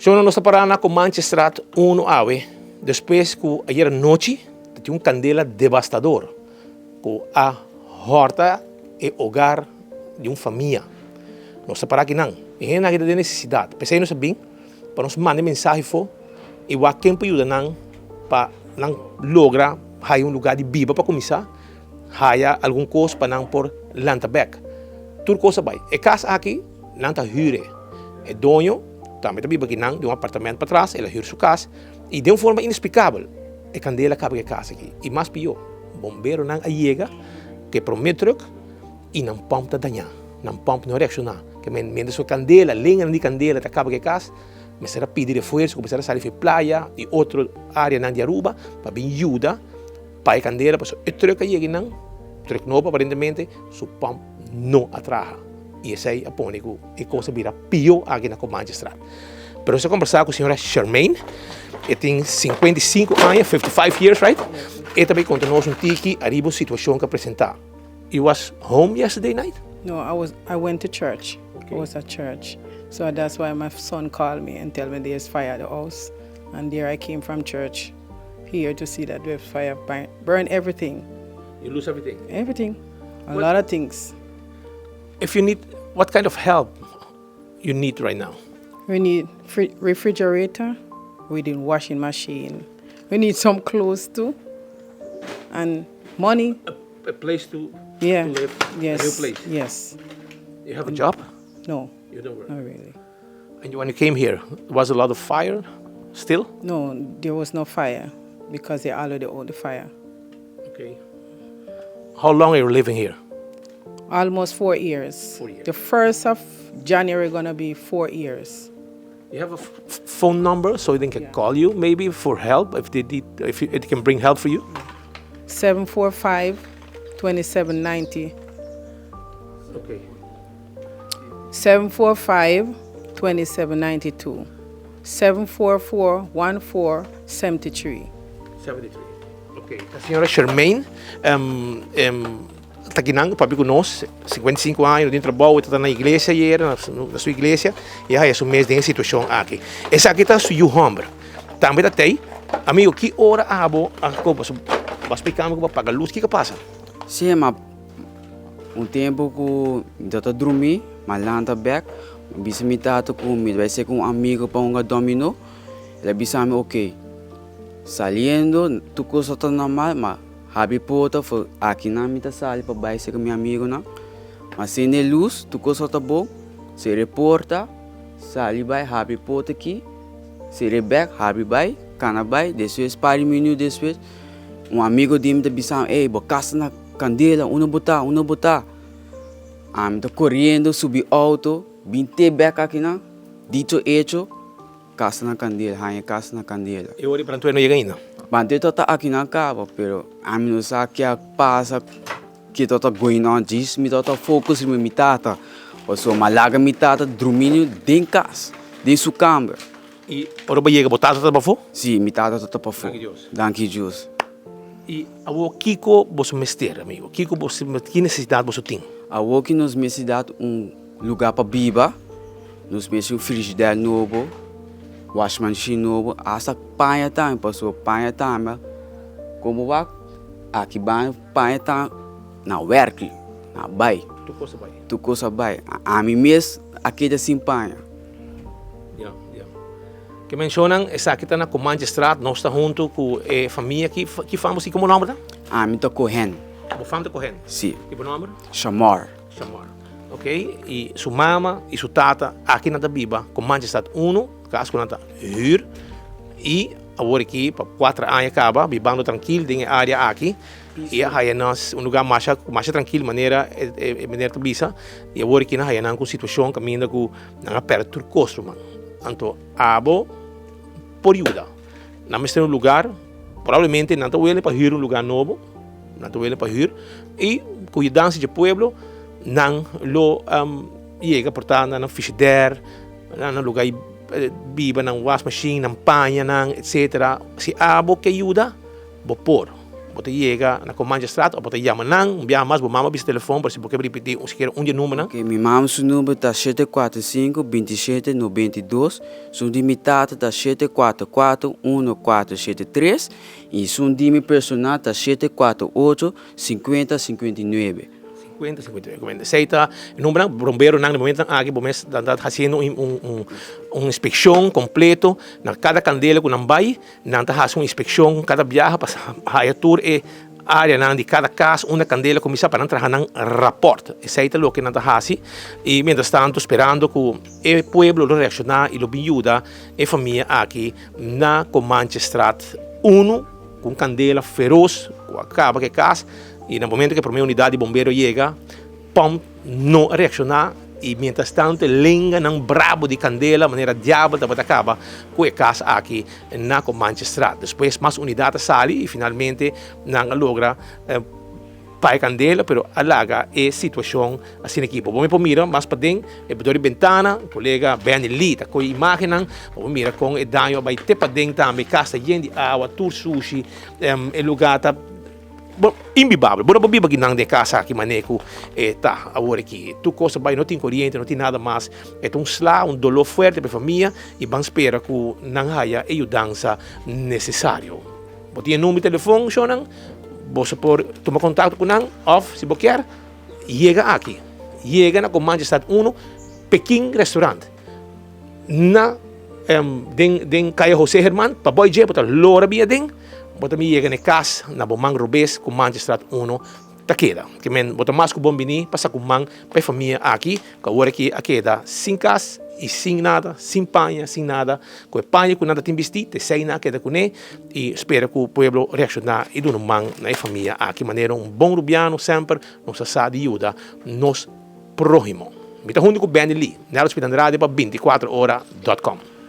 So nós paramos na Comanchestraat 1 awe. Depois que ayer anochi, tinha candela devastador. Com a horta e hogar de uma família. Nós paramos aqui não. E é na de necessidade. Pensei nós bem, para nos mandar mensagem for, e o quem pode ajudar não para não lograr hay lugar de biba para começar, haya algum coisa para não por lantabek. Tudo coisa vai. E casa aqui, não está hyre. É dono, também biba aqui não, de um apartamento para trás, ele hyre sua casa, e de uma forma inexplicável, a candela cabe a casa aqui. E mais pior, bombeiro não chega, que promete e não pompa danhar, não pompa não reaccionar. Que mentre sua candela, lenha de candela, acaba a casa, mas será pedir esforço, começar a sair para praia e outra área na de Aruba, para bem ajuda, para a candela, para o truque chega não, truque novo aparentemente, su pompa não atraja. E esse aí, a pônico, e coisa vira pior aqui na Comanchestraat. Pero eu conversar com a senhora Charmaine, que tem 55 anos, 55 years, right? E também conta-nos tiki, arriba a situação que apresentar. You was home yesterday night? No, I went to church. Okay. I was at church. So that's why my son called me and tell me there's fire at the house. And there I came from church here to see that there's fire burn everything. You lose everything? Everything. A lot of things. If you need, what kind of help you need right now? We need refrigerator. We need washing machine. We need some clothes too. And money. A place to live? Yes. A new place? Yes. You have a job? No. You don't work? Not really. And when you came here, was a lot of fire still? No, there was no fire because they already owned the fire. Okay. How long are you living here? Almost 4 years. 4 years. The 1st of January gonna be 4 years. You have a phone number so they can call you maybe for help if they need, if it can bring help for you? 745-2790. Okay. 745-2792. 744-1473. 73. Okay. A senhora Charmaine, está aqui não, para nós, 55 anos, de trabalho, está na igreja, na sua igreja, e aí é o mês de situação aqui. Essa aqui está o seu homem. Também está aí, amigo, que hora abo a copa? Vai explicar como pagar luz, o que passa? Sim, mas tempo que eu estou dormindo, mas lá está back, bisa me tato comigo, vai ser com um amigo para um domino, ele bisa me ok, saliendo, tu coisa está normal, mas habi porta, aqui na minha sala para vai ser com meu amigo não, mas sem luz, tu coisa está bom, se reporta, sali vai habi porta aqui, se reback, habi vai, cana vai, depois para minutos depois, amigo de mim bisa, bocas na candela, uma botar. Estou correndo, subi auto, vinte back aqui na, dito hecho, casa na candela, hanya casa na candela. Eu olhei para tu e não chega ainda. Bante tota aqui na cava, pero não sabe que passa, que tota going on, diz me tota focus me mitata, ou só malaga mitata, dormindo dentro de casa, dentro sua cama. E ora vai chegar botar tota para fora? Sim, mitata tota para fora. Danke Deus. E o Kiko você mestre, amigo? Kiko você que necessidade você tem? Aqui nos necessidade lugar para biba, nos mexe frigideira novo, washing machine novo, asa panha também, passou panha também. Como vai? Aqui vai panha também na work, na bai. Tu coisa bai. A mim mesmo aqui da sim panha. Que mencionam, essa aqui está na Comanchestraat, nós estamos junto com a família que famos como nome, tá? Me está Cohen. O família Cohen? Sim. Que nome? Chamar. Ok? E sua mama e sua tata aqui na biba, Comanchestraat 1, caso que não está hyr. E agora aqui, para 4 anos acaba, vivendo tranquilo, tem área aqui. E aí nós, lugar mais tranquilo, maneira de bisa. E agora aqui, nós temos uma situação que ainda com a perde do custo, mano. Então, abo por ajuda. Nós temos lugar, provavelmente não está para ir lugar novo, não está para ir, e cuidança de povo, não lo chega, portanto, não frigideira, não lugar biba, não wash machine, não panha, etc. Se abo que ajuda, vou pôr. você chega na Comanchestraat, ou você chama não, mas você mama bis telefone, para se você repetir um dia número, Ok, meu mama seu número tá 745-2792, seu de mitad tá 744-1473 e seu de personal tá 748-5059. 50, 50. Aceita, número, bombeiro, no momento aqui, vamos fazendo uma inspeção completa na cada candela que não vai, não está fazendo uma inspeção cada viagem para a tour e área de cada casa, uma candela começa para entrar no rapport. Aceita o que não está fazendo e, mientras tanto, esperando que o povo reaccionar e o ajuda a família aqui na Comanchestraat 1 com candela feroz, com acaba que casa. E no momento que a primeira unidade de bombeiro chega, pom, não reaccionar. E, mientras tanto, lenga não brabo de candela, maneira diabo, da acaba com a casa aqui na Comanchestraat. Depois, mais unidades saem e, finalmente, não logra para a candela, pero alaga a situação assim aqui. Vamos mirar mais para dentro, é por ventana, o colega Ben Lee, tá com a imagem, vamos mirar com o dano, vai ter para dentro também, casa de água, tour sushi, o lugar tá imbibável. Bora biba que não de casa aqui maneco tá agora aqui. Tu coisa vai não tem corrente, não tem nada mais. É um dolor forte para a família e vamos esperar que não haja ajudança necessário. Botinha número de telefone, Shonan. Você pode tomar contato com nós, ou se você quer, chega aqui. Chega na Comanchestraat 1, Peking Restaurant. Na den Caia José Herman, para boy je, para lora bia den. Bota mi chega na casa, na Bomang Rubes, Comanchestraat 1, taqueda. Que men, bota mais que bom bini, passa com man, para a família aqui, que agora aqui, queda, sem casa e sem nada, sem panha, sem nada. Com a panha, com nada tem vestido, te sei na queda com ele, e espero que o povo reaccionar e do man na família aqui, maneira bom rubiano, sempre, nos sabe de ajuda, nos próximo. Mita junto com Ben Lee, na hospital de rádio para 24horas.com.